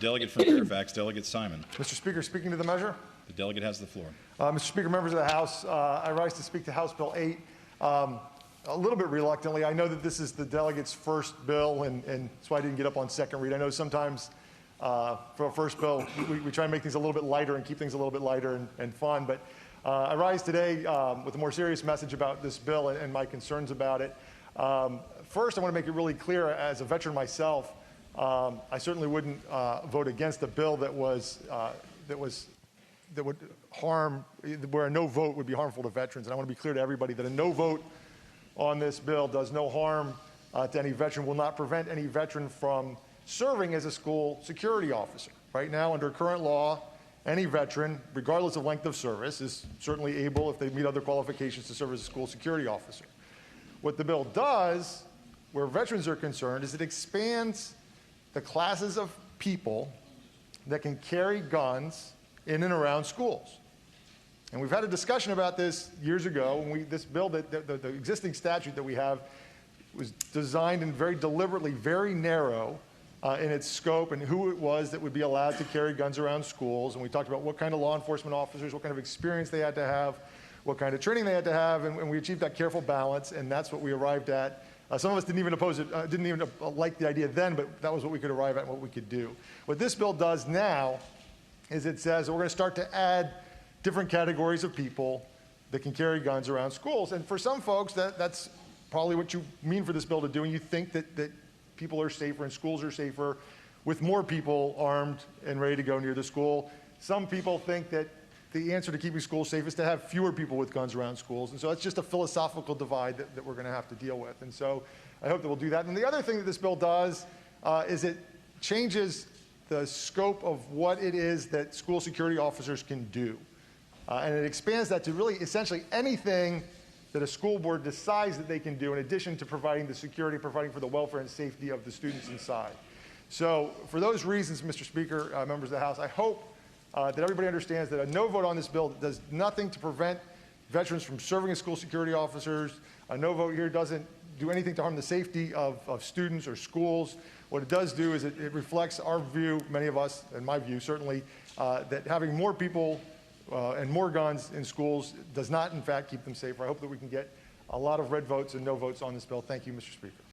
Delegate from Fairfax, Delegate Simon. Mr. Speaker, speaking to the measure. The delegate has the floor. Mr. Speaker, members of the House, I rise to speak to House Bill 8. A little bit reluctantly. I know that this is the delegate's first bill, and that's why I didn't get up on second read. I know sometimes for a first bill, we try and make things a little bit lighter and keep things a little bit lighter and fun. But I rise today with a more serious message about this bill and my concerns about it. First, I want to make it really clear, as a veteran myself, I certainly wouldn't vote against a bill that would harm, where a no vote would be harmful to veterans. And I want to be clear to everybody that a no vote on this bill does no harm to any veteran, will not prevent any veteran from serving as a school security officer. Right now, under current law, any veteran, regardless of length of service, is certainly able, if they meet other qualifications, to serve as a school security officer. What the bill does, where veterans are concerned, is it expands the classes of people that can carry guns in and around schools. And we've had a discussion about this years ago. When this bill, the existing statute that we have, was designed and very deliberately very narrow in its scope and who it was that would be allowed to carry guns around schools. And we talked about what kind of law enforcement officers, what kind of experience they had to have, what kind of training they had to have, and we achieved that careful balance, and that's what we arrived at. Some of us didn't even oppose it, didn't even like the idea then, but that was what we could arrive at and what we could do. What this bill does now is it says that we're going to start to add different categories of people that can carry guns around schools. And for some folks, that's probably what you mean for this bill to do, and you think that people are safer and schools are safer with more people armed and ready to go near the school. Some people think that the answer to keeping schools safe is to have fewer people with guns around schools. And so it's just a philosophical divide that we're going to have to deal with. And so I hope that we'll do that. And the other thing that this bill does is it changes the scope of what it is that school security officers can do. And it expands that to really essentially anything that a school board decides that they can do in addition to providing the security, providing for the welfare and safety of the students inside. So for those reasons, Mr. Speaker, members of the House, I hope that everybody understands that a no vote on this bill does nothing to prevent veterans from serving as school security officers. A no vote here doesn't do anything to harm the safety of students or schools. What it does do is it reflects our view, many of us, and my view certainly, that having more people and more guns in schools does not, in fact, keep them safer. I hope that we can get a lot of red votes and no votes on this bill. Thank you, Mr. Speaker.